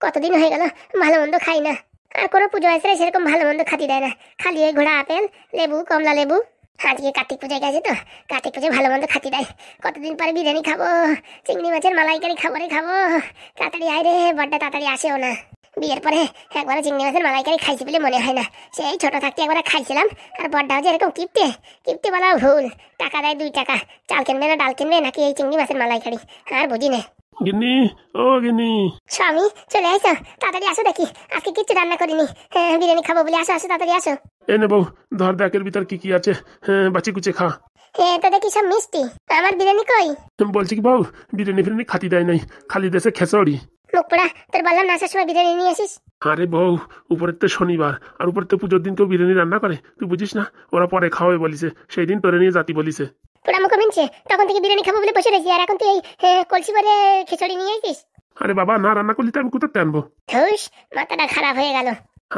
কতদিন হয়ে গেল ভালো মন্দ খাই না। আর কোনো পুজো আসলে সেরকম ভালো মন্দ খাতি দেয় না, খালি ওই ঘোড়া আপেল, লেবু, কমলা লেবু। আজকে কার্তিক পুজোয় গেছে তো, কার্তিক পুজোয় ভালো মন্দ খাতি দেয়। কতদিন পরে বিরিয়ানি খাবো, চিংড়ি মাছের মালাইকারি খাবারে খাবো। তাড়াতাড়ি আয় রে, বড্ডা তাড়াতাড়ি আসেও না। বিয়ের পরে একবার চিংড়ি মাছের মালাইকারি খাইছি বলে মনে হয় না। সেই ছোট থাকতে একবার খাইছিলাম। আর বড্ডাও যে এরকম কিপটে, কিপটে বলা ভুল। টাকা দেয় 2 টাকা, চাল কিনবে না ডাল কিনবে নাকি এই চিংড়ি মাছের মালাইকারি, আর বুঝি না। গিন্নি, ও গিন্নি। স্বামী চলে আইসো, তাড়াতাড়ি আসো। দেখি আজকে কিচ্ছু রান্না করিনি, বিরিয়ানি খাবো বলে। আসো আসো, তাড়াতাড়ি আসো। এনে বউ, ধর দেখের ভিতর কি কি আছে, বাঁচি কুচে খা। তো দেখি সব মিষ্টি। আমার বিরিয়ানি কই? বলছি কি বউ, বিরিয়ানি ফিরিয়ানি খাতি দেয় নাই, খালি দেশে খেসড়ি। মুখ পোড়া, তোর বললাম না আসার সময় বিরিয়ানি নিয়ে আসিস। আরে বউ, উপরের তো শনিবার, আর উপরে তো পুজোর দিন কেউ বিরিয়ানি রান্না করে, তুই বুঝিস না? ওরা পরে খাওয়াবে বলিছে, সেই দিন তোরে নিয়ে জাতি বলিছে। পোড়া মুখ মিনছে, তখন থেকে বিরিয়ানি খাবো বলে বসে রয়েছি, আর এখন তুই এই কলসি ভরে খিচুড়ি নিয়ে আসিস। আরে বাবা, না রান্না করলি তো আমি কোথাতে আনবো? ধুস, মাথাটা খারাপ হয়ে গেল।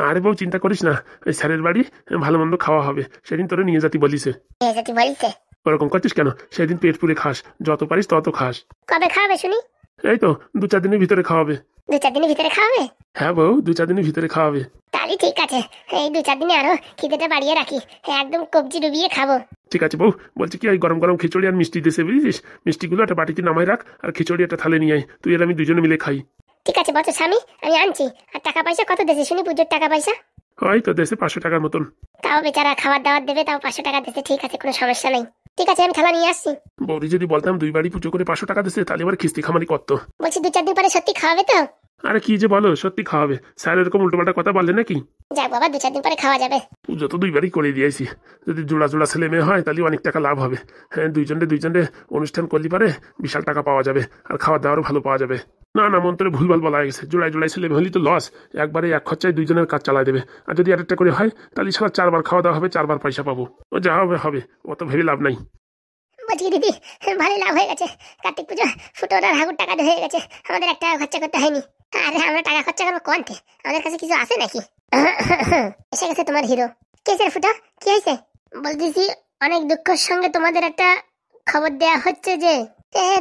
আরে বউ, চিন্তা করিস না, ওই স্যারের বাড়ি ভালো মন্দ খাওয়া হবে, সেদিন তোরে নিয়ে জাতি বলিছে। জাতি বলিছে? ওরকম করছিস কেন? সেদিন পেট পুরে খাস, যত পারিস তত খাস। কবে খাওয়াবে শুনি? এই তো 2-4 দিনের ভিতরে খাওয়াবে। 2-4 দিনের ভিতরে খাওয়াবে? হ্যাঁ বউ, 2-4 দিনের ভিতরে খাওয়াবে। তাহলে ঠিক আছে, এই 2-4 দিনে আরো খিদেটা বাড়িয়ে রাখি, একদম কবজি ডুবিয়ে খাবো। ঠিক আছে বউ, বলছি কি, ওই গরম গরম খিচুড়ি আর মিষ্টি দেশে বুঝিস, মিষ্টিগুলো একটা বাটিতে নামাই রাখ, আর খিচুড়ি একটা থালে নিয়ে আয়, তুই আর আমি দুজনে মিলে খাই। ঠিক আছে বলছো স্বামী, আমি আনছি। আর টাকা পয়সা কত দেশে শুনি, পুজোর টাকা পয়সা? ওই তো দেশে 500 টাকার মতন। তাও বেচারা খাবার দাবার দেবে, তাও 500 টাকা দেশে। ঠিক আছে, কোনো সমস্যা নেই। ঠিক আছে, আমি থালা নিয়ে আসছি। বৌদি যদি বলতাম 2 বাড়ি পুজো করে 500 টাকা দেশে, তাহলে এবার খিস্তি খামারি করতো। বলছি 2-4 দিন পরে সত্যি খাওয়াবে তো? আরে কি যে বলো, সত্যি খাওয়াবে। স্যার এরকম উল্টোপাল্টা কথা বললে নাকি? যাক বাবা, 2-4 দিন পরে খাওয়া যাবে। পুজো তো 2 বাড়ি করে দিয়েছি, যদি জোড়া জোড়া ছেলে মেয়ে হয় তাহলে অনেক টাকা লাভ হবে। হ্যাঁ, দুইজনে অনুষ্ঠান করলে পারে বিশাল টাকা পাওয়া যাবে, আর খাওয়া দাওয়ারও ভালো পাওয়া যাবে। না না, মন্ত্রে ভুলভাল বলা গেছে, জোড়ায় ছেলে মেয়ে হলে তো লস, একবারে এক খরচায় 2জনের কাজ চালাই দেবে। আর যদি আরেকটা করে হয় তাহলে সারা 4 বার খাওয়া দাওয়া হবে, 4 বার পয়সা পাবো। ও যা হবে হবে, অত ভেবে লাভ নাই। বলছি দিদি, ভালো লাভ হয়ে গেছে। কার্তিক পুজো ফুটোর আর হাগুর টাকা হয়ে গেছে, আমাদের একটা খরচা করতে হয়নি। আরে আমরা টাকা খরচা করবো কোনতে, আমাদের কাছে কিছু আছে নাকি? এসে গেছে তোমার হিরো। কেসের ফুটো, কি হয়েছে? বলতেছি অনেক দুঃখের সঙ্গে তোমাদের একটা খবর দেয়া হচ্ছে যে।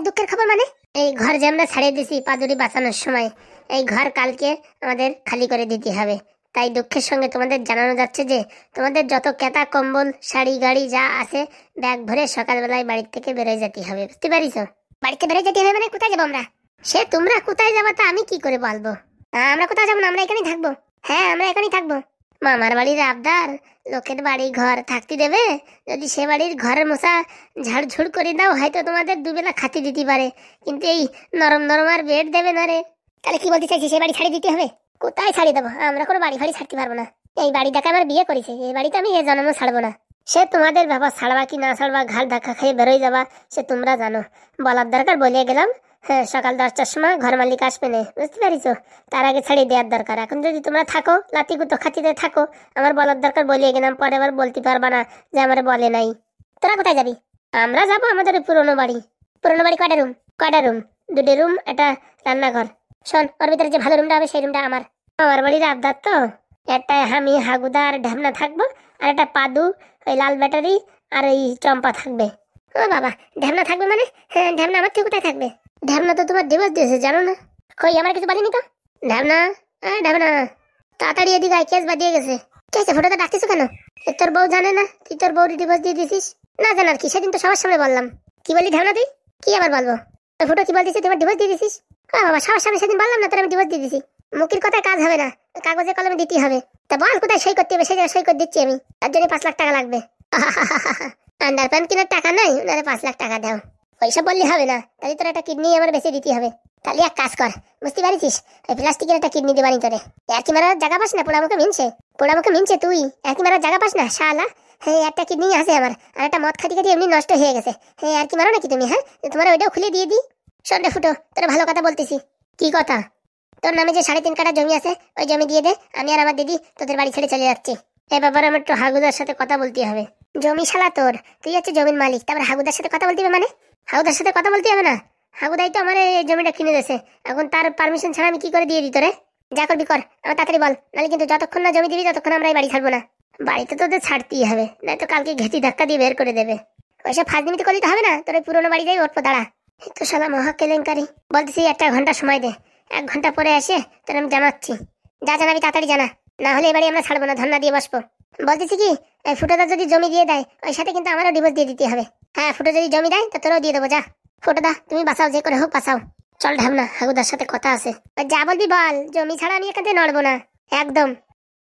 দুঃখের খবর মানে? এই ঘর যে আমরা ছাড়িয়ে দিছি পাদুরি বাঁচানোর সময়, এই ঘর কালকে আমাদের খালি করে দিতে হবে। তাই দুঃখের সঙ্গে তোমাদের জানানো যাচ্ছে যে তোমাদের যত কেতা কম্বল শাড়ি গাড়ি যা আছে ব্যাগ ভরে সকালবেলায় বাড়ি থেকে বেরোয় যেতে হবে, বুঝতে পারিস? বাড়িতে বেরোয় যেতে হবে মানে কোথায় যাবো আমরা? সে তোমরা কোথায় যাবো তা আমি কি করে বলবো? আমরা কোথাও যাবো না, আমরা এখানেই থাকবো। হ্যাঁ, আমরা এখানেই থাকবো। মামার বাড়ির আবদার, লোকের বাড়ি ঘর থাকতে দেবে? যদি সে বাড়ির ঘরের মশা ঝাড়ঝুড় করে দাও, হয়তো তোমাদের 2 বেলা খাতি দিতে পারে, কিন্তু এই নরম নরম আর বেড দেবে না রে। তাহলে কি বলতে চাইছি, সে বাড়ি ছাড়িয়ে দিতে হবে? কোথায় ছাড়িয়ে দেবো? আমরা কোনো বাড়ি ফাড়ি ছাড়তে পারবো না। এই বাড়ি দেখা আমার বিয়ে করেছে, এই বাড়িতে আমি এ জন্মও ছাড়বো না। সে তোমাদের ব্যাপার, ছাড়বা কি না ছাড়বা, ঘাট ধাক্কা খেয়ে বেরোয় যাবা, সে তোমরা জানো। বলার দরকার বলিয়ে গেলাম। হ্যাঁ, সকাল 10টার সময় ঘর মালিক আসবে না, বুঝতে পারিস? তার আগে ছাড়িয়ে দেওয়ার দরকার। এখন যদি তোমরা থাকো লাতি গুতো খাতিতে থাকো, আমার বলার দরকার বলিয়ে গেলাম, পরে আবার বলতে পারবা না যে আমার বলে নাই। তোরা কোথায় যাবি? আমরা যাবো আমাদের পুরোনো বাড়ি। পুরোনো বাড়ি কয়টা রুম? 2টি রুম, একটা রান্নাঘর। শোন, ওর ভিতরে যে ভালো রুমটা হবে সেই রুমটা আমার। আমার বাড়ির আবদার তো, একটা আমি হাগুদা আর ঢ্যামনা থাকবো, আর একটা পাদু, ওই লাল ব্যাটারি আর ওই চম্পা থাকবে। ও বাবা, ঢ্যামনা থাকবে মানে? হ্যাঁ, ঢ্যামনা আমার থেকে কোথায় থাকবে? ঢ্যামনা তো তোমার ডিভোর্স দিয়েছে, জানো না? কই, আমার কিছু বলেনি তো। ঢ্যামনা, ঢ্যামনা তাড়াতাড়ি এদিকে আয়, কেস বাদিয়ে গেছে। কে আছে? ফটোটা ডাকতেছো কেন? তোর বউ জানে না তুই তোর বউর ডিভোর্স দিয়ে দিছিস? না জানার কি, সেদিন তো সবার সামনে বললাম। কি বলি ঢ্যামনা তুই? কি আবার বলবো? তোর ফটো কি বলতেছিস তোমার ডিভোর্স দিয়ে দিছিস? বাবা, সবার সামনে সেদিন বললাম না তোর আমি ডিভোর্স দিয়ে দিছি। মুখের কথায় কাজ হবে না, কাগজে কলমে দিতে হবে। তা বল কোথায় সই করতে হবে, সেই জায়গায় সই করে দিচ্ছি আমি। তার জন্য 5 লাখ টাকা লাগবে। আন্ডার প্যান্ট কেনার টাকা নাই, ওনারে 5 লাখ টাকা দাও। ওইসব বললে হবে না, তাহলে তোর একটা কিডনি আমার বেশি দিতে হবে। তাহলে এক কাজ কর, বুঝতে পারিস, ওই প্লাস্টিকের একটা কিডনি দেবানি তোরে। আর কি মারার জায়গা পাস না? পোড়ামুখে মিনছে তুই, আর কি মারার জায়গা পাস না শালা? হ্যাঁ, একটা কিডনি আছে আমার, আর একটা মদ খাটি এমনি নষ্ট হয়ে গেছে। হ্যাঁ, আর কি মারো নাকি তুমি? হ্যাঁ, তোমার ওইটাও খুলে দিয়ে দিই। শোন রে ফুটো, তোর ভালো কথা বলতেছি। কি কথা? তোর নামে যে 3.5 কাঠা জমি আছে, ওই জমি দিয়ে দে, আমি আর আমার দিদি তোদের বাড়ি ছেড়ে চলে যাচ্ছি। এ ব্যাপারে আমার একটু হাগুদার সাথে কথা বলতে হবে। জমি শালা তোর, তুই হচ্ছে জমির মালিক, তারপর হাগুদার সাথে কথা বলতে হবে মানে? হাগুদার সাথে কথা বলতে হবে না, হাগুদাই তো আমার এই জমিটা কিনে দিয়েছে, এখন তার পারমিশন ছাড়া আমি কি করে দিয়ে দিত রে? যা করবি কর, আমার তাড়াতাড়ি বল, নাহলে কিন্তু যতক্ষণ না জমি দিবি ততক্ষণ আমরা এই বাড়ি ছাড়বো না। বাড়িতে তোদের ছাড়তেই হবে, নয়তো কালকে ঘেঁটি ধাক্কা দিয়ে বের করে দেবে। ওইসব ফাজলিমিতে করলে তো হবে না, তোর ওই পুরোনো বাড়ি যাই ওর দাঁড়া। তো শালা মহা কেলেঙ্কারি। বলতেছি 1 ঘন্টা সময় দে, 1 ঘন্টা পরে এসে তোর আমি জানাচ্ছি। যা জানাবি তাড়াতাড়ি জানা, না হলে এবারে আমরা ছাড়বো না, ধর্ণা দিয়ে বসবো। বলতেছি কি, এই ফুটোদা যদি জমি দিয়ে দেয় ওই সাথে কিন্তু আমারও ডিভোর্স দিয়ে দিতে হবে। হ্যাঁ, ফুটো যদি জমি দেয় তো তোরও দিয়ে দেবো। যা ফুটোদা, তুমি বাঁচাও, যে করে হোক বাঁচাও। চল ঢামনা, হাগুদার সাথে কথা আছে। যা বলবি বল, জমি ছাড়া আমি এখান থেকে নড়বো না একদম।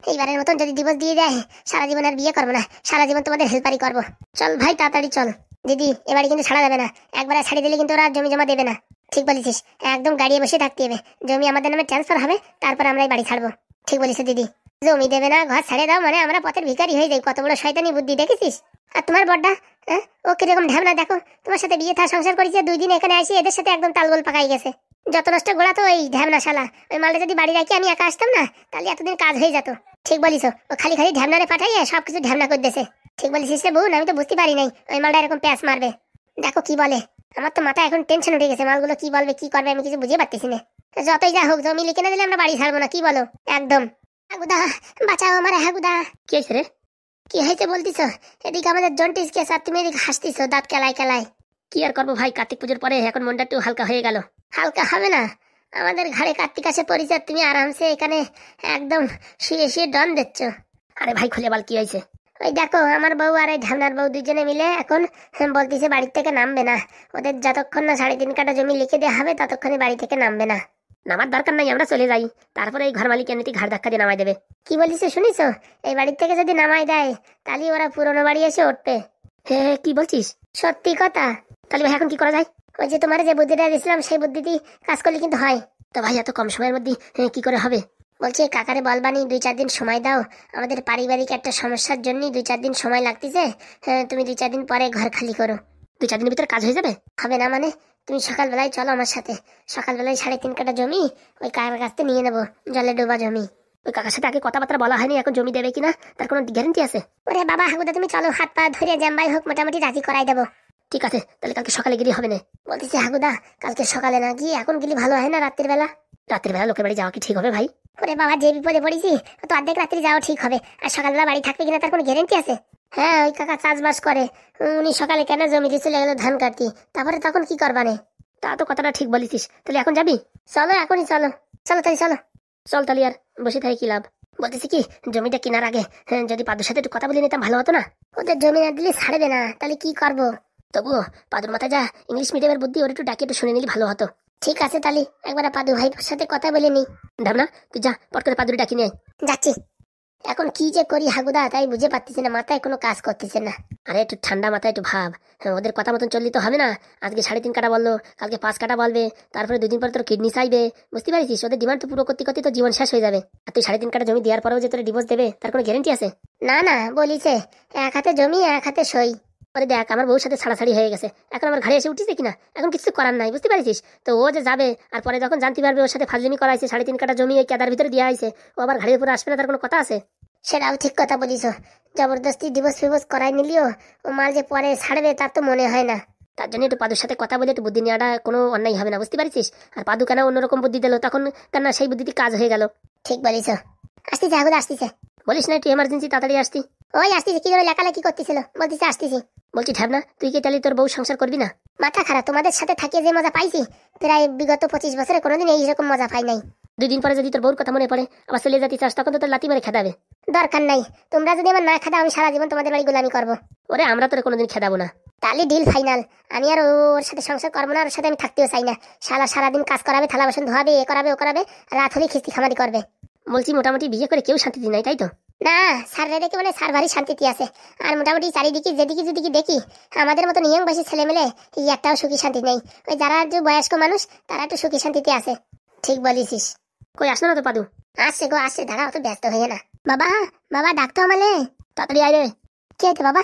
এইবারের মতন যদি ডিভোর্স দিয়ে দেয় সারা জীবন আর বিয়ে করবো না, সারা জীবন তোমাদের হেল্পারই করবো। চল ভাই তাড়াতাড়ি চল। দিদি, এবারে কিন্তু ছাড়া যাবে না, একবারে ছাড়ি দিলে কিন্তু ওরা আর জমি জমা দেবে না। ঠিক বলেছিস, একদম গাড়িয়ে বসে থাকতে হবে, জমি আমাদের নামে ট্রান্সফার হবে, তারপর আমরাই বাড়ি ছাড়বো। ঠিক বলিস দিদি, জমি দেবে না, ঘর ছাড়ে দাও মানে আমরা পথের ভিখারি হয়ে যাই। কত বড় শয়তানি বুদ্ধি দেখেছিস। আর তোমার বড়টা, হ্যাঁ, ও কিরকম ঢ্যামনা দেখো, তোমার সাথে বিয়ে থা সংসার করেছে, 2 দিন এখানে আসি এদের সাথে একদম তালগোল পাকাই গেছে। যত নষ্ট গোড়া তো ওই ঢ্যামনা শালা। ওই মালটা যদি বাড়ি রাখি আমি একা আসতাম না, তাহলে এতদিন কাজ হয়ে যেত। ঠিক বলিস, ও খালি খালি ঢ্যামনারে পাঠাইয়ে সবকিছু ঢ্যামনা করে দিয়েছে। ঠিক বলিস রে বোন, আমি তো বুঝতে পারি নাই ওই মালটা এরকম প্যাঁচ মারবে। দেখো কি বলে, আমার তো মাথা এখন টেনশন উঠে গেছে, মালগুলো কি বলবে কি করবে আমি কিছু বুঝে পারতেছি না। যতই যা হোক, জমি লিখে না দিলে আমরা বাড়ি ছাড়বো না, কি বলো? একদম। হাগুদা বাঁচাও আমার, হাগুদা। কি হয়েছে রে? কি হয়েছে বলতিস? এদিকে আমাদের জন্টিস কেস আর তুমি এদিকে হাসতিস দাঁত কেলায় কেলায়। কি আর করবো ভাই, কার্তিক পুজোর পরে এখন মনটা একটু হালকা হয়ে গেল। হালকা হবে না, আমাদের ঘাড়ে কার্তিক আসে পরিচয়, তুমি আরামসে এখানে একদম শুয়ে শুয়ে ডন দিচ্ছ। আরে ভাই খুলে বল কি হয়েছে? ওই দেখো, আমার বউ আর এই ঢামনার বউ দুজনে মিলে এখন বলতেছে বাড়ি থেকে নামবে না। ওদের যতক্ষণ না 3.5 কাঠা জমি লিখে দেওয়া হবে ততক্ষণে বাড়ি থেকে নামবে না। নামার দরকার নাই, আমরা চলে যাই, তারপরে এই ঘর মালিক এমনিতে ঘাড় ধাক্কা দিয়ে নামাই দেবে। কি বলিস শুনিস? এই বাড়ির থেকে যদি নামাই দেয় তাহলে ওরা পুরোনো বাড়ি এসে উঠবে। হে কি বলছিস? সত্যি কথা। তাহলে ভাই এখন কি করা যায়? ওই যে তোমার যে বুদ্ধিটা দিয়েছিলাম সেই বুদ্ধিটি কাজ করলে কিন্তু হয়। তো ভাই এত কম সময়ের মধ্যে কি করে হবে? বলছি কাকারে বলবানি 2-4 দিন সময় দাও, আমাদের পারিবারিক একটা সমস্যার জন্য 2-4 দিন সময় লাগতেছে। তুমি 2-4 দিন পরে ঘর খালি করো। 2-4 দিনের ভিতরে কাজ হয়ে যাবে? হবে না মানে? তুমি সকালবেলায় চলো আমার সাথে, সকালবেলায় 3.5 কাঠা জমি ওই কাকার কাছ থেকে নিয়ে নেবো, জলে ডোবা জমি। ওই কাকার সাথে আগে কথাবার্তা বলা হয়নি, এখন জমি দেবে কিনা তার কোনো গ্যারেন্টি আছে? ওরে বাবা হাগুদা, তুমি চলো, হাত পা ধরে জাম্বাই হোক মোটামুটি রাজি করাই দেবো। ঠিক আছে, তাহলে কালকে সকালে গেলে হবে না? বলতেছি হাগুদা, কালকে সকালে না গিয়ে এখন গেলে ভালো হয় না? রাত্রির বেলা? রাত্রির বেলা লোকের বাড়ি যাওয়া কি ঠিক হবে ভাই? ওরে বাবা, যে বিপদে পড়েছি তো অর্ধেক রাত্রি যাওয়া ঠিক হবে, আর সকালবেলা বাড়ি থাকবে কিনা তার কোনো গ্যারেন্টি আছে? হ্যাঁ, ওই কাকা চাষবাস করে, উনি সকালে কেন জমিতে চলে গেল ধান কাটতে, তারপরে তখন কি করবানে? তা তো কথাটা ঠিক বলিস। তাহলে এখন যাবি? চলো এখনই চলো। চলো তাহলে চলো। চল তাহলে, আর বসে থাকি কি লাভ? বলতেছি কি, জমিটা কেনার আগে যদি পাদুর সাথে একটু কথা বলে নিতাম ভালো হতো না? ওদের জমি না দিলে ছাড়বে না, তাহলে কি করবো? তবুও পাদুর মাথায় যা ইংলিশ মিডিয়ামের বুদ্ধি, ওর একটু ডাকে একটু শুনে নিলে ভালো হতো। ঠিক আছে, তাহলে একবার পাদু ভাইয়ের সাথে কথা বলে নি। ঢামনা তুই যা, পট করে পাদুরি ডাকি নিয়ে। যাচ্ছি। এখন কি যে করি হাগুদা তাই বুঝে পাচ্ছিস না, মাথায় কোনো কাজ করতেছে না। আরে একটু ঠান্ডা মাথায় একটু ভাব, ওদের কথা মতন চললে তো হবে না। আজকে 3.5 কাঠা বললো, কালকে 5 কাঠা বলবে, তারপরে 2 দিন পরে তোর কিডনি চাইবে। বুঝতে পারিস? ওদের ডিমান্ড তো পুরো করতে করতে তো জীবন শেষ হয়ে যাবে। আর তুই 3.5 কাঠা জমি দেওয়ার পরেও যে তোর ডিভোর্স দেবে তার কোনো গ্যারেন্টি আছে? না না, বলিছে 1 হাতে জমি 1 হাতে সই। পরে দেখ, আমার বউর সাথে ছাড়াছাড়ি হয়ে গেছে, এখন আমার ঘরে এসে উঠিছে কিনা, এখন কিছু করার নাই। বুঝতে পারিস? তো ও যে যাবে আর পরে যখন জানতে পারবে ওর সাথে ফাজলিমি করাইছে, 3.5 কাঠা জমি ওই কেদার ভিতরে দেওয়া হয়েছে, ও আবার ঘাড়ির উপরে আসবে না, তার কোনো কথা আছে? সেটাও ঠিক কথা বলিস, জবরদস্তি ডিভোর্স ফিভোর্স করাই নিলিও ও মাল যে পরে ছাড়বে তার তো মনে হয় না। তার জন্য একটু পাদুর সাথে কথা বলে একটু বুদ্ধি নেওয়াটা কোনো অন্যায় হবে না। বুঝতে পারছিস? আর পাদু কেন অন্যরকম বুদ্ধি দিল, তখন কেন সেই বুদ্ধিটি কাজ হয়ে গেল। ঠিক বলিস। আসতেছে হাগুদা, আসতেছে। বলিস না একটু এমার্জেন্সি তাড়াতাড়ি আসতি? ওই আসতেছি, কি ধরে লেখালেখি করতেছিল, বলতেছে আসতেছি। বলছি ঢাবনা, তুই কি তাহলে তোর বউ সংসার করবি না? মাথা খারাপ, তোমাদের সাথে থাকিয়ে যে মজা পাইছি প্রায় বিগত 25 বছরে কোনোদিন এইরকম মজা পাই নাই। 2 দিন পরে যদি তোর বউর কথা মনে পড়ে আবার চলে যেতে চাস, তখন তো তোর লাতি মেরে খেদাবে। দরকার নাই, তোমরা যদি আমার না খেদাও আমি সারা জীবন তোমাদের বাড়ি গোলামি করবো। ওরে আমরা তোর কোনোদিন খেদাবো না। তাহলে ডিল ফাইনাল, আমি আর ওর সাথে সংসার করবো না, ওর সাথে আমি থাকতেও চাই না। শালা সারাদিন কাজ করাবে, থালা বাসন ধোয়াবে, এ করাবে ও করাবে, রাত হলে খিস্তি খামারি করবে। বলছি মোটামুটি বিয়ে করে কেউ শান্তি নাই, তাই তো? না, স্যার রেখে মানে স্যার ভারী শান্তিতে আছে। আর মোটামুটি চারিদিকে যেদিকে যেদিকে দেখি আমাদের মতো নিয়ম বয়সী ছেলে মেলে একটাও সুখী শান্তি নেই। ওই যারা একটু বয়স্ক মানুষ তারা একটু সুখী শান্তিতে আছে। ঠিক বলিস। কই আসলো না তো পাদু? আসছে গো, আসছে, দাঁড়া, অত ব্যস্ত হয়ে না। বাবা, বাবা ডাকতো আমালে, তাড়াতাড়ি আয় রে। কি হয়েছে বাবা?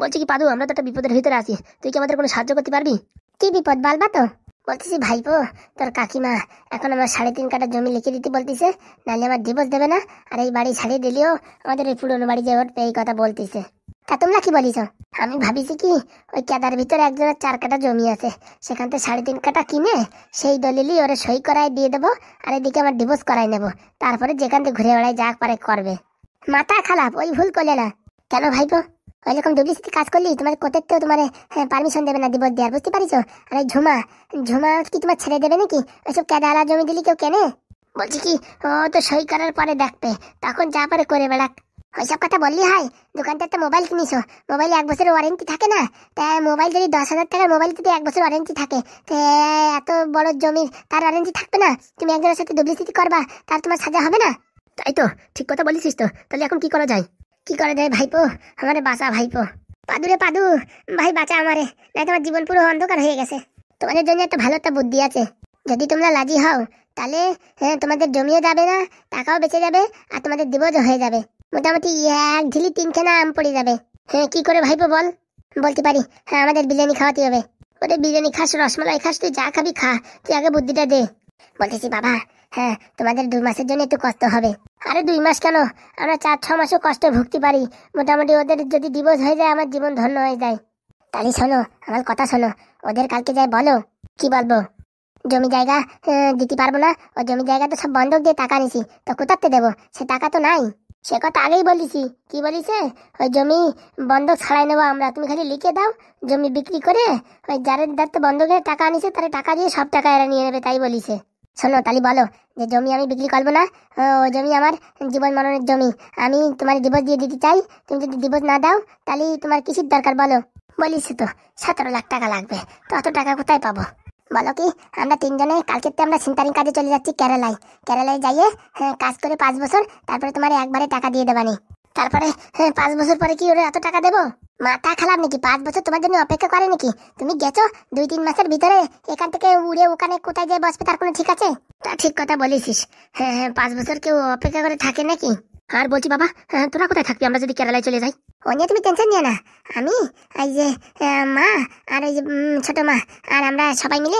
বলছি কি পাদু, আমরা তো একটা বিপদের ভিতরে আছি, তুই কি আমাদের কোনো সাহায্য করতে পারবি? কি বিপদ বলবা তো? বলতেছি ভাইপো, তোর কাকিমা এখন আমার 3.5 কাঠা জমি লিখে দিতে বলতেছে, নাহলে আমার ডিভোর্স দেবে না, আর এই বাড়ি ছাড়িয়ে দিলেও আমাদের এই পুরোনো বাড়ি যে উঠবে এই কথা বলতেছে। তা তোমরা কি বলিস? আমি ভাবিছি কি, ওই কেদার ভিতরে একজনের 4 কাঠা জমি আছে, সেখান থেকে 3.5 কাঠা কিনে সেই দলিলই ওরা সই করায় দিয়ে দেবো, আর এদিকে আমার ডিভোর্স করাই নেবো, তারপরে যেখান থেকে ঘুরে বেড়ায় যা পারে করবে। মাথা খারাপ, ওই ভুল করলে না। কেন ভাইপো? ওইরকম ডুপ্লিসিটি কাজ করলি তোমার কোর্টের তো তোমার পারমিশন দেবে না দিবস দেওয়ার, বুঝতে পারিছো? আর এই ঝুমা ঝুমা কি তোমার ছেড়ে দেবে নাকি? ওইসব কেদারা জমি দিলি কেউ কেনে? বলছি কি ও তো সই করার পরে দেখবে, তখন যা পারে করে বেড়াক। ওইসব কথা বললি হয়? দোকানটার তো মোবাইল কিনিস, মোবাইলে 1 বছরের ওয়ারেন্টি থাকে না? তাই মোবাইল যদি 10,000 টাকার মোবাইল যদি 1 বছর ওয়ারেন্টি থাকে, তো এত বড় জমির তার ওয়ারেন্টি থাকবে না? তুমি একজনের সাথে ডুপ্লিসিটি করবা, তার তোমার সাজা হবে না? তাই তো, ঠিক কথা বলিস তো। তাহলে এখন কি করা যায়? কি করা যায় ভাইপো? আমারে বাঁচা ভাইপো। পাদুরে পাদু ভাই বাঁচা আমারে, নাই তোমার জীবন পুরো অন্ধকার হয়ে গেছে। তোমাদের জন্য একটা ভালো একটা বুদ্ধি আছে। যদি তোমরা রাজি হও তাহলে তোমাদের জমিও যাবে না, টাকাও বেঁচে যাবে, আর তোমাদের দিবসও হয়ে যাবে। মোটামুটি 1 ঢিলি 3খানা আম পড়ে যাবে। হ্যাঁ কি করে ভাইপো বল? বলতে পারি, হ্যাঁ আমাদের বিরিয়ানি খাওয়াতে হবে। ওদের বিরিয়ানি খাস, রসমালাই খাস, তুই যা খাবি খা, তুই আগে বুদ্ধিটা দে। বলতেছি বাবা, হ্যাঁ তোমাদের 2 মাসের জন্য একটু কষ্ট হবে। আরে 2 মাস কেন, আমরা 4-6 মাসও কষ্টে ভুগতে পারি। মোটামুটি ওদের যদি দিবস হয়ে যায় আমার জীবন ধন্য হয়ে যায়। তাহলে শোনো, আমার কথা শোনো, ওদের কালকে যাই বলো। কি বলবো? জমি জায়গা দিতে পারবো না, ও জমি জায়গা তো সব বন্ধক দিয়ে টাকা নিছি, তো কোথাতে দেবো? সে টাকা তো নাই। সে কথা আগেই বলিছি। কি বলিছে? ওই জমি বন্ধক ছাড়াই নেবো আমরা, তুমি খালি লিখে দাও। জমি বিক্রি করে ওই যাদের তো বন্ধকের টাকা আনিছে তারা টাকা দিয়ে সব টাকা এরা নিয়ে নেবে, তাই বলিছে। শোনো তাহলে বলো যে জমি আমি বিক্রি করবো না, ও জমি আমার জীবন মরণের জমি, আমি তোমার দিবস দিয়ে দিতে চাই। তুমি যদি দিবস না দাও তাহলে তোমার কিসের দরকার বলো? বলিস তো 17 লাখ টাকা লাগবে, তো অত টাকা কোথায় পাবো? বলো কি, আমরা 3 জনে কালকে আমরা সিন্তারিং কাজে চলে যাচ্ছি কেরালায়। কেরালায় যাইয়ে কাজ করে 5 বছর, তারপরে তোমার একবারে টাকা দিয়ে দেবানি। তারপরে 5 বছর পরে কি ওরা এত টাকা দেবো? মাথা খারাপ নাকি? 5 বছর তোমার জন্য অপেক্ষা করে নাকি? তুমি গেছো 2-3 মাসের ভিতরে এখান থেকে উড়ে ওখানে কোথায় যেয়ে বসবে তার কোনো ঠিক আছে? তা ঠিক কথা বলেছিস। হ্যাঁ 5 বছর কেউ অপেক্ষা করে থাকে নাকি? আর বলছি বাবা, তোরা কোথায় থাকবি আমরা যদি কেরালায় চলে যাই? ও নিয়ে তুমি টেনশন নিও না। আমি এই যে মা আর এই যে ছোট মা আর আমরা সবাই মিলে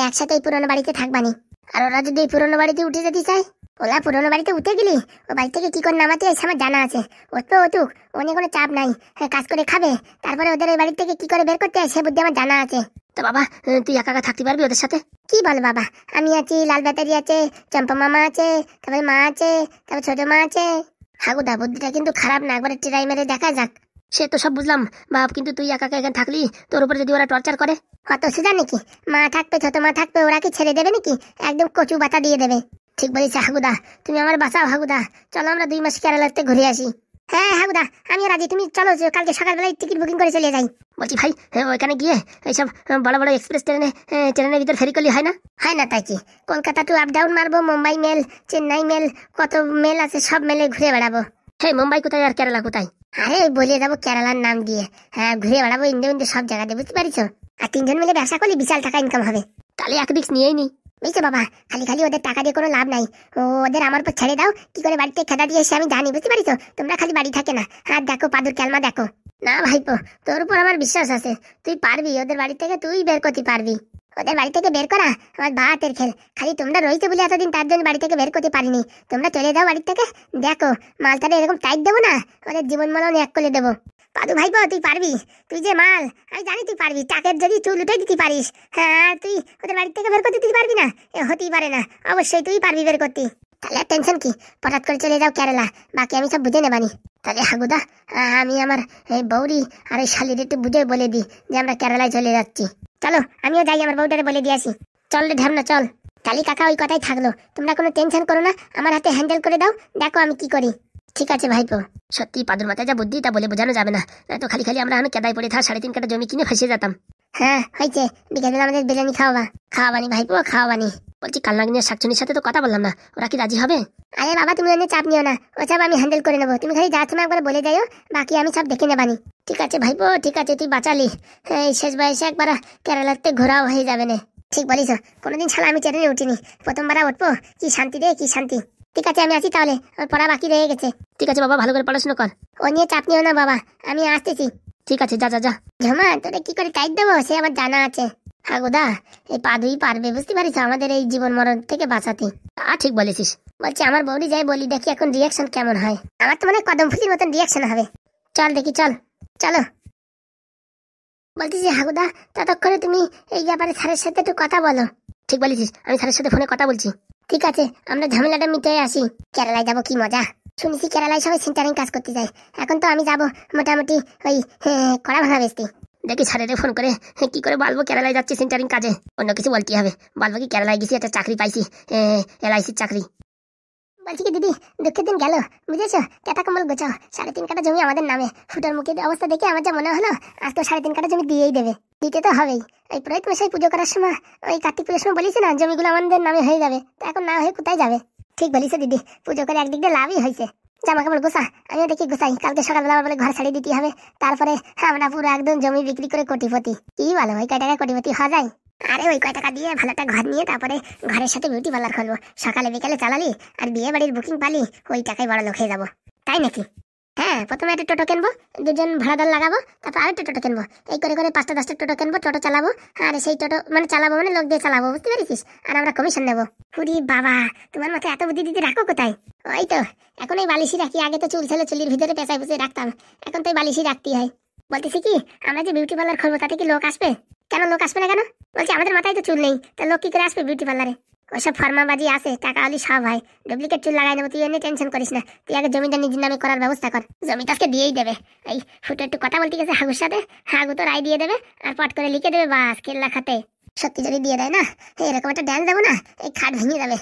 একসাথে এই পুরোনো বাড়িতে থাকবানি। আর ওরা যদি এই পুরোনো বাড়িতে উঠে যেতে চায়, ওরা পুরোনো বাড়িতে উঠে গেলি ও বাড়ি থেকে কি করে নামাতে এসে আমার জানা আছে। উঠবে উঠুক, ও নিয়ে কোনো চাপ নাই। কাজ করে খাবে, তারপরে ওদের ওই বাড়ি থেকে কি করে বের করতে হয় সে বুদ্ধি আমার জানা আছে। তো বাবা তুই একা একা থাকতে পারবি ওদের সাথে? কি বল বাবা, আমি আছি, লাল ব্যাটারি আছে, চম্পা মামা আছে, তারপরে মা আছে, তারপর ছোট মা আছে। হাগুদা বুদ্ধিটা কিন্তু খারাপ না, একবারে ট্রাই মেরে দেখা যাক। সে তো সব বুঝলাম বাপ, কিন্তু তুই একা একা এখানে থাকলি, তোর উপরে যদি ওরা টর্চার করে? অত সোজা নাকি? মা থাকবে, ছোট মা থাকবে, ওরা কি ছেড়ে দেবে নাকি? একদম কচু বাতা দিয়ে দেবে। ঠিক বলিস হাগুদা, তুমি আমার বাঁচাও হাগুদা। চলো আমরা 2 মাস কেরালাতে ঘুরে আসি। হ্যাঁ হাগুদা আমিও রাজি, তুমি চলো কালকে সকালবেলায় টিকিট বুকিং করে চলে যাই। বলছি ভাই, ওইখানে গিয়ে এইসব বড় বড় এক্সপ্রেস ট্রেনের ভিতর ফেরি করলে হয় না? হয় না তাই কি? কলকাতা টু আপ ডাউন মারবো, মুম্বাই মেল, চেন্নাই মেল, কত মেল আছে সব মেলে ঘুরে বেড়াবো। হ্যাঁ মুম্বাই কোথায় আর কেরালা কোথায়? আরে বলিয়ে যাবো কেরালার নাম দিয়ে। হ্যাঁ ঘুরে বেড়াবো ইন্ডিয়া সব জায়গাতে, বুঝতে পারিস? আর 3 জন মিলে ব্যবসা করলে বিশাল টাকা ইনকাম হবে। তাহলে এক রিস্ক নিয়েই নি। বুঝছো বাবা, খালি খালি ওদের টাকা দিয়ে কোনো লাভ নাই। ওদের আমার উপর ছেড়ে দাও, কি করে বাড়িতে খেদা দিয়ে এসে আমি জানি, বুঝতে পারিস? তোমরা খালি বাড়ি থাকে না, আর দেখো পাদুর ক্যালমা দেখো। না ভাইপো, তোর উপর আমার বিশ্বাস আছে, তুই পারবি, ওদের বাড়ি থেকে তুই বের করতে পারবি। ওদের বাড়ি থেকে বের করা আমার ভাতের খেল। খালি তোমরা রয়েছে বলে এতদিন তার জন্য বাড়ি থেকে বের করতে পারিনি। তোমরা চলে যাও বাড়ি থেকে, দেখো মালটারে এরকম টাইট দেবো না, ওদের জীবন মরণ এক করে দেবো। পাদু ভাইপো তুই পারবি, তুই যে মাল আমি জানি তুই পারবি। টাকের যদি চুল উঠে দিতে পারিস, হ্যাঁ তুই ওদের বাড়ি থেকে বের করতে দিতে পারবি না? এ হতেই পারে না, অবশ্যই তুই পারবি বের করতে। তাহলে টেনশন কি, হঠাৎ করে চলে যাও কেরালা, বাকি আমি সব বুঝে নেবানি। তাহলে হাগুদা আমি আমার এই বৌরি আর এই শালির একটু বুঝে বলে দিই যে আমরা কেরালায় চলে যাচ্ছি। চলো আমিও যাই, আমার বউটারে বলে দিয়ে আসি। চল রে ঢ্যামনা চল। তাহলে কাকা ওই কথাই থাকলো, তোমরা কোনো টেনশন করো না, আমার হাতে হ্যান্ডেল করে দাও, দেখো আমি কি করি। ঠিক আছে ভাইপো। সত্যি পাদুর মাথায় যা বুদ্ধি তা বলে বোঝানো যাবে না, তো খালি খালি আমরা এখন কেদায় পড়ে থাকা 3.5 কাঠা জমি কিনে ফেসে যেতাম। হ্যাঁ হয়েছে, বিকেলবেলা আমাদের বিরিয়ানি খাওয়াবানি ভাইপো খাওয়াবানি। বলছি কালনাগিনের শাকচুনির সাথে তো কথা বললাম না, ওরা কি রাজি হবে? আরে বাবা তুমি ওদের চাপ নিও না, ও সব আমি হ্যান্ডেল করে নেবো। তুমি খালি যাওয়ার সময় একবার বলে যাইও, বাকি আমি সব দেখে নেবানি। ঠিক আছে ভাইপো, ঠিক আছে, তুই বাঁচালি। এই শেষ বয়সে একবার কেরালাতে ঘোরাও হয়ে যাবে না। ঠিক বলিস, কোনোদিন ছাড়া আমি ট্রেনে উঠিনি, প্রথমবার উঠবো, কি শান্তি রে কি শান্তি। ঠিক আছে আমি আসি তাহলে, আমার পড়া বাকি রয়ে গেছে। ঠিক আছে বাবা, ভালো করে পড়াশোনা কর। ও নিয়ে চাপ নিও না বাবা, আমি আসতেছি। ঠিক আছে যা যা যা। ঝুমা তোরে কি করে টাইট দেবো সে আমার জানা আছে। হাগুদা এই পাদুই পারবে, বুঝতে পারিস, আমাদের এই জীবন মরণ থেকে বাঁচাতে। ঠিক বলেছিস। বলছি আমার বৌদি যাই বলি, দেখি এখন রিয়াকশন কেমন হয়। আমার তো মনে হয় কদম ফুলির মতন রিয়াকশন হবে। চল দেখি চল। চলো বলতেছি হাগুদা, ততক্ষণে তুমি এই ব্যাপারে স্যারের সাথে একটু কথা বলো। ঠিক বলেছিস, আমি স্যারের সাথে ফোনে কথা বলছি। ঠিক আছে আমরা ঝামেলাটা মিটিয়ে আসি। কেরালায় যাবো কি মজা। শুনেছি কেরালায় সবাই সেন্টারিং কাজ করতে যায়। এখন তো আমি যাব মোটামুটি ওই কড়া ভাঙা বেচতে। দেখি স্যারেরে ফোন করে কি করে বলবো কেরালায় যাচ্ছি সেন্টারিং কাজে। অন্য কিছু বলতে হবে, বলবো কি কেরালায় গেছি একটা চাকরি পাইছি, LIC-র চাকরি। বলছি কি দিদি, দুঃখের দিন গেল বুঝেছো। কেতা কম্বল গোছাও, 3.5 কাঠা জমি আমাদের নামে। ফুটোর মুখের অবস্থা দেখে আমার যা মনে হলো আজকে 3.5 কাঠা জমি দিয়েই দেবে। দিতে তো হবেই। ওই পুরোহিত মশাই পুজো করার সময়, ওই কার্তিক পুজোর সময় বলিস না জমিগুলো আমাদের নামে হয়ে যাবে, তো এখন না হয়ে কোথায় যাবে। ঠিক বলিস দিদি, পুজো করে একদিক দিয়ে লাভই হয়েছে। জামা কাপড় গোছা, আমিও দেখি গোছাই। কালকে সকালবেলা আমার বলে ঘর ছাড়িয়ে দিতে হবে, তারপরে আমরা পুরো একদম জমি বিক্রি করে কোটিপতি। কি বলো, ওই কয় টাকা কোটিপতি হওয়া যায়? আরে ওই কয় টাকা দিয়ে ভালো একটা ঘর নিয়ে তারপরে ঘরের সাথে বিউটি পার্লার খুলবো। সকালে বিকালে চালালি আর বিয়ে বাড়ির বুকিং পালি, ওই টাকায় বড় লোক হয়ে যাবো। তাই নাকি? হ্যাঁ, প্রথমে একটা টোটো কিনবো, 2জন ভাড়াদার লাগাবো, তারপর আরেকটা টোটো কিনবো। এই করে করে 5টা 10টা টোটো কিনবো, টোটো চালাবো। আর সেই টোটো মানে চালাবো মানে লোক দিয়ে চালাবো, বুঝতে পেরেছিস? আর আমরা কমিশন নেবো। পুরি বাবা, তোমার মাথায় এত বুদ্ধি দিতে রাখো কোথায়? ওই তো এখন এই বালিশি রাখি, আগে তো চুল ছেলে চুলির ভিতরে পেঁচায় পেঁচে রাখতাম, এখন তো এই বালিশি রাখতেই হয়। বলতেছি কি, আমরা যে বিউটি পার্লার খুলবো তাতে কি লোক আসবে? কেন লোক আসবে না কেন? বলছি আমাদের মাথায় তো চুল নেই, তা লোক কি করে আসবে বিউটি পার্লারে? ওইসব ফর্মাবাজি আছে, টাকা হলি সব হয়। ডুপ্লিকেট চুল লাগাই নেবো, তুই এনে টেনশন করিস না। তুই আগে জমিটা নিজের নামে করার ব্যবস্থা কর, জমিটা আজকে দিয়েই দেবে। এই ফুটো একটু কথা বলতে গেছে হাগুর সাথে, হাগু তো রায় দিয়ে দেবে আর পট করে লিখে দেবে, বাস কেল্লা খাতে। সত্যি যদি দিয়ে দেয় না, এরকম একটা ড্যান্স দেবো না, এই খাট ভেঙে যাবে।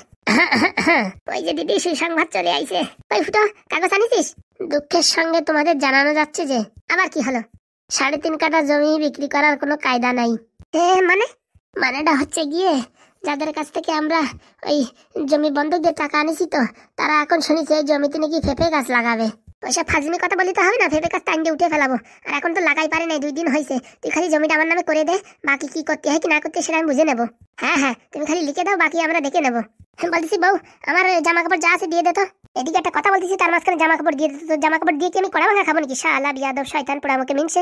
ওই যে দিদি সুসংবাদ চলে আইছে। ওই ফুটো, কাগজ আনিছিস? দুঃখের সঙ্গে তোমাদের জানানো যাচ্ছে যে আবার কি হলো, 3.5 কাঠা জমি বিক্রি করার কোনো কায়দা নাই। মানেটা হচ্ছে গিয়ে যাদের কাছ থেকে আমরা ওই জমি বন্ধক দিয়ে টাকা আনিছি, তো তারা এখন শুনেছে ওই জমিতে নাকি পেঁপে গাছ লাগাবে। ওইসব ফাজমি কথা বলিতে হবে না, পেঁপে গাছ টাইম দিয়ে উঠে ফেলাবো। আর এখন তো লাগাই পারে নাই, 2 দিন হয়েছে। তুই খালি জমিটা আমার নামে করে দে, বাকি কি করতে হয় কি না করতে সেটা আমি বুঝে নেবো। হ্যাঁ, তুমি খালি লিখে দাও, বাকি আমরা দেখে নেবো। বলতেছি বউ, আমার জামা কাপড় যা আছে দিয়ে দে তো। এদিকে একটা কথা বলতেছি, তার মাঝখানে জামা কাপড় দিয়ে দিতে। তো জামা কাপড় দিয়ে কি আমি কড়া ভাঙা খাবো নাকি? শালা বিয়াদব শয়তান পুরো আমাকে মিনছে।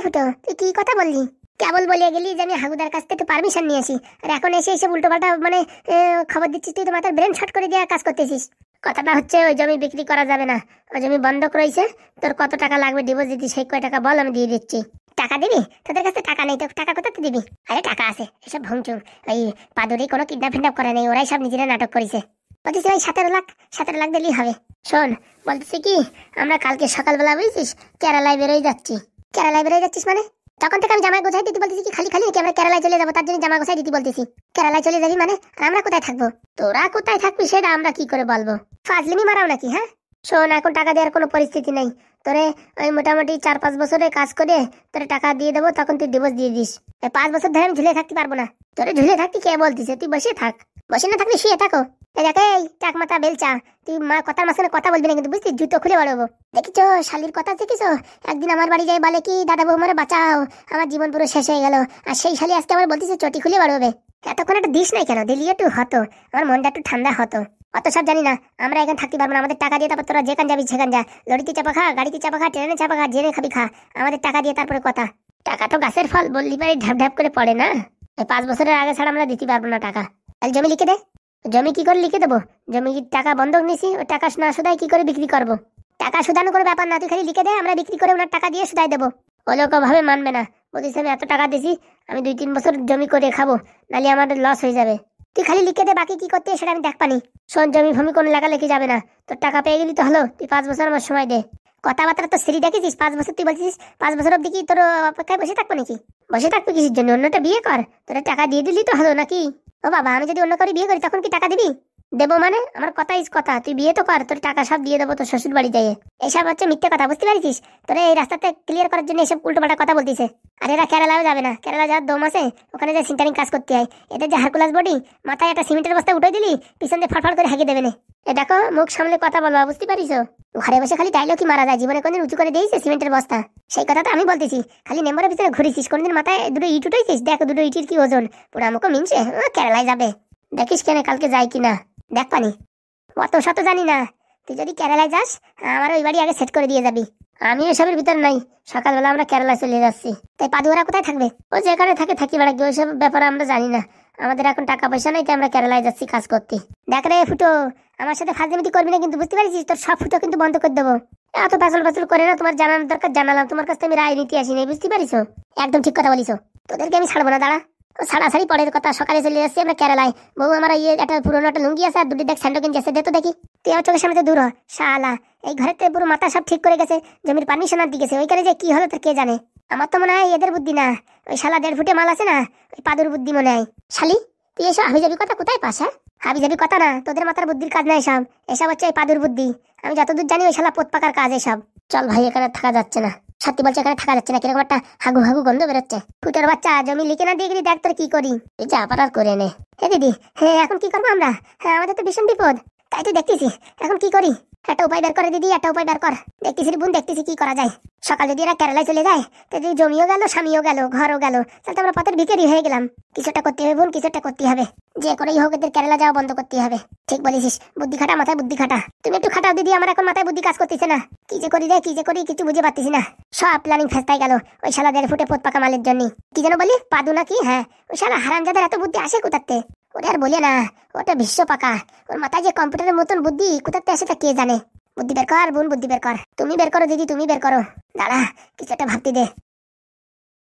ফুটো, তুই কি কথা বললি? কেবল বলিয়ে গেলি যে আমি হাগুদার কাছ থেকে পারমিশন নিয়েছি, আর এখন এসে এসে উল্টো পাল্টা মানে খবর দিচ্ছিস। তুই তো মাথার ব্রেন শর্ট করে দিয়ে কাজ করতেছিস। কথাটা হচ্ছে ওই জমি বিক্রি করা যাবে না, ওই জমি বন্ধক রয়েছে। তোর কত টাকা লাগবে ডিপোজিট দিতে, সেই কয় টাকা বল, আমি দিয়ে দিচ্ছি। টাকা দিবি? তোদের কাছে টাকা নেই তো টাকা কোথাতে দিবি? আরে টাকা আছে, এসব ভংচুং। ওই পাদুরি কোনো কিডন্যাপ ফিডন্যাপ করে নেই, ওরাই সব নিজেরা নাটক করেছে। বলতেছি ওই 17 লাখ দিলেই হবে। শোন, বলতেছি কি, আমরা কালকে সকালবেলা বুঝছিস কেরালায় বেরোয় যাচ্ছি। কেরালায় বেরোয় যাচ্ছিস মানে? তখন থেকে আমি জামা গোছাই দিতে বলতেছি কি খালি খালি কি আমরা কেরালায় চলে যাবো, তার জন্য জামা গোছাই দিতে বলতেছি। কেরালায় চলে যাবি মানে? আর আমরা কোথায় থাকবো? তোরা কোথায় থাকবি সেটা আমরা কি করে বলবো? ফাজলিমি মারাও নাকি? হ্যাঁ শোন, এখন টাকা দেওয়ার কোনো পরিস্থিতি নেই। তোরে ওই মোটামুটি 4-5 বছরের কাজ করে তোরে টাকা দিয়ে দেবো, তখন তুই ডিভোর্স দিয়ে দিস। 5 বছর ধরে আমি ঝুলে থাকতে পারবো না। তোরে ঝুলে থাকতে কে বলতিছে? তুই বসে থাক, বসে না থাকলে শুয়ে থাকো। এই টাক মাথা বেলচা, তুই কথার মাঝখানে কথা বলবি না কিন্তু, বুঝছিস? জুতো খুলে বাড়াবো। দেখিছো শালির কথা দেখিছো? একদিন আমার বাড়ি যাই বলে কি দাদা বৌমারে বাঁচাও, আমার জীবন পুরো শেষ হয়ে গেল। আর সেই শালি আজকে আমার বলতেছে চটি খুলে বাড়াবে। এতক্ষণ একটা দিস নাই কেন? দিলি একটু হতো, আমার মনটা একটু ঠান্ডা হতো। অত সব জানি না, আমরা এখানে থাকতে পারবো না। আমাদের টাকা দিয়ে তারপর তোরা যেখান যাবি সেখান যা। লরিতে চাপা খা, গাড়িতে চাপা খা, ট্রেনে চাপা খা, জেনে খাবি খা, আমাদের টাকা দিয়ে তারপরে কথা। টাকা তো গাছের ফল, বললি পারি ঢ্যাপ ঢ্যাপ করে পড়ে না। 5 বছরের আগে ছাড়া আমরা দিতে পারবো না টাকা। তাহলে জমি লিখে দে। জমি কি করে লিখে দেবো? জমি টাকা বন্ধক নিছি, ওই টাকা না শুধাই কি করে বিক্রি করবো? টাকা শুধানো করে ব্যাপার না, তুই খালি লিখে দে, আমরা বিক্রি করে ওনার টাকা দিয়ে শুধাই দেবো। ও লোক ভাবে মানবে না, বলছিস আমি এত টাকা দিছি, আমি 2-3 বছর জমি করে খাবো, নাহলে আমাদের লস হয়ে যাবে। তুই খালি লিখে দে, বাকি কি করতে সেটা আমি দেখ পানি। শোন, জমি ভূমি কোনো লেখালেখি যাবে না। তোর টাকা পেয়ে গেলি তো হলো, তুই 5 বছর আমার সময় দে। কথাবার্তা তো সিঁড়ি দেখেছিস? 5 বছর তুই বলছিস, 5 বছর অব্দি কি তোর অপেক্ষায় বসে থাকবো নাকি? বসে থাকবি কিসের জন্য? অন্যটা বিয়ে কর, তোর টাকা দিয়ে দিলি তো হলো নাকি? ও বাবা, আমি যদি অন্য করে বিয়ে করি তখন কি টাকা দিবি? দেবো মানে? আমার কথা ইস কথা, তুই বিয়ে তো কর, তোর টাকা সব দিয়ে দেবো তোর শ্বশুর বাড়ি যাইয়ে। এইসব হচ্ছে মিথ্যে কথা, বুঝতে পারছিস? তোরা এই রাস্তাতে ক্লিয়ার করার জন্য এসব উল্টো পাল্টা কথা বলতিছে। আর এরা কেরালাও যাবে না, কেরালা যাওয়ার দম আছে, ওখানে যে সিন্টারিং কাজ করতে হয়। এদের যে হারকুলাস বডি, মাথায় একটা সিমেন্টের বস্তা উঠে দিলি, পিছন দিয়ে ফটফট করে হাঁকে দেবে না। এ দেখো, মুখ সামলে কথা বলবা, বুঝতে পারিস? ঘরে বসে খালি ডাইলগ কি মারা যায়, জীবনে কোনদিন উঁচু করে দিয়েছে সিমেন্টের বস্তা? সেই কথা তো আমি বলতেছি, খালি নেম্বরের ভিতরে ঘুরেছিস, কোনদিন মাথায় 2টো ইট উঠেছিস? দেখ 2টো ইটের কি ওজন, পুরো আমাকে মিনছে। কেরালায় যাবে, দেখিস কেন কালকে যাই কিনা, দেখ পানি। অত শত জানি না, তুই যদি কেরালায় যাস আমার ওই বাড়ি আগে সেট করে দিয়ে যাবি। আমি এসবের ভিতর নাই, সকালবেলা আমরা কেরালায় চলে যাচ্ছি। তাই পাদুয়ারা কোথায় থাকবে? ও যেখানে থাকে থাকি বেড়াকি, ওইসব ব্যাপারে আমরা জানি না। আমাদের এখন টাকা পয়সা নাই, তাই আমরা কেরালায় যাচ্ছি কাজ করতে। দেখ রে ফুটো, আমার সাথে ফাজলামি করবি না কিন্তু, বুঝতে পারছিস? তোর সব ফুটো কিন্তু বন্ধ করে দেবো। এত পাচল পাচল করে না, তোমার জানানোর দরকার জানালাম, তোমার কাছ থেকে আমি রায় নিতে আসিনি, বুঝতে পারিস? একদম ঠিক কথা বলিস, তোদেরকে আমি ছাড়বো না, দাঁড়া। ও ছাড়াছাড়ি পরের কথা, সকালে চলে যাচ্ছি আমরা কেরালায়। বউ আমার ইয়ে একটা পুরোনো একটা লুঙ্গি আছে আর দুটি দেখ স্যান্ডো গেঞ্জি আছে, দে তো দেখি। তুই আমার চোখের সামনে থেকে দূর হ শালা। এই ঘরেতে পুরো মাথা সব ঠিক করে গেছে, জমির পারমিশন আর দিয়েছে, ওইখানে যে কি হলো তোর কে জানে। আমার তো মনে হয় এদের বুদ্ধি না, ওই শালা 1.5 ফুটে মাল আছে না, ওই পাদুর বুদ্ধি মনে হয়। শালি তুই এসব হাবিজাবি কথা কোথায় পাস? হ্যাঁ হাবিজাবি কথা না, তোদের মাথার বুদ্ধির কাজ না এসব, এসব হচ্ছে এই পাদুর বুদ্ধি। আমি যতদূর জানি ওই শালা পোত পাকার কাজ এসব। চল ভাই এখানে থাকা যাচ্ছে না, সত্যি বলছে এখানে থাকা যাচ্ছে না, কিরকম একটা হাগু হাগু গন্ধ বেরোচ্ছে। ফুটোর বাচ্চা জমি লিখে না দিয়ে গেলি, দেখ তোর কি করি। এই যা আবার আর করে নে। হে দিদি, হ্যাঁ এখন কি করবো আমরা? হ্যাঁ আমাদের তো ভীষণ বিপদ, তাই তো দেখতেছি এখন কি করি। একটা উপায় বের করে দিদি, একটা উপায় বের কর। দেখতেছি রে বোন, দেখতেছি কি করা যায়। সকাল যদি এরা কেরালায় চলে যায়, যদি জমিও গেল, স্বামীও গেল, ঘরও গেল, তাহলে তো আমরা পথের ভিখারি হয়ে গেলাম। কিছুটা করতে হবে বোন, কিছুটা করতে হবে, যে করেই হোক এদের কেরালা যাওয়া বন্ধ করতে হবে। ঠিক বলেছিস, বুদ্ধি খাটা, মাথায় বুদ্ধি খাটা। তুমি একটু খাটাও দিদি, আমার এখন মাথায় বুদ্ধি কাজ করতেছে না। কি যে করি রে, কি যে করি কিছু বুঝে পারতেছি না। সব প্ল্যানিং ফেস্তাই গেল ওই শালা 1.5 ফুটে পোত পাকা মালের জন্য। কি যেন বলি, পাদু নাকি? হ্যাঁ ওই শালা হারামজাদার এত বুদ্ধি আসে কোথাতে? ওটা আর বলে না, ওটা বিশ্ব পাকা। ওর মাথায় যে কম্পিউটারের মতন বুদ্ধি কোথাতে আসে তা কে জানে। বুদ্ধি বের কর বোন, বুদ্ধি বের কর। তুমি বের করো দিদি, তুমি বের করো। দাঁড়া কিছু একটা ভাবতে দে।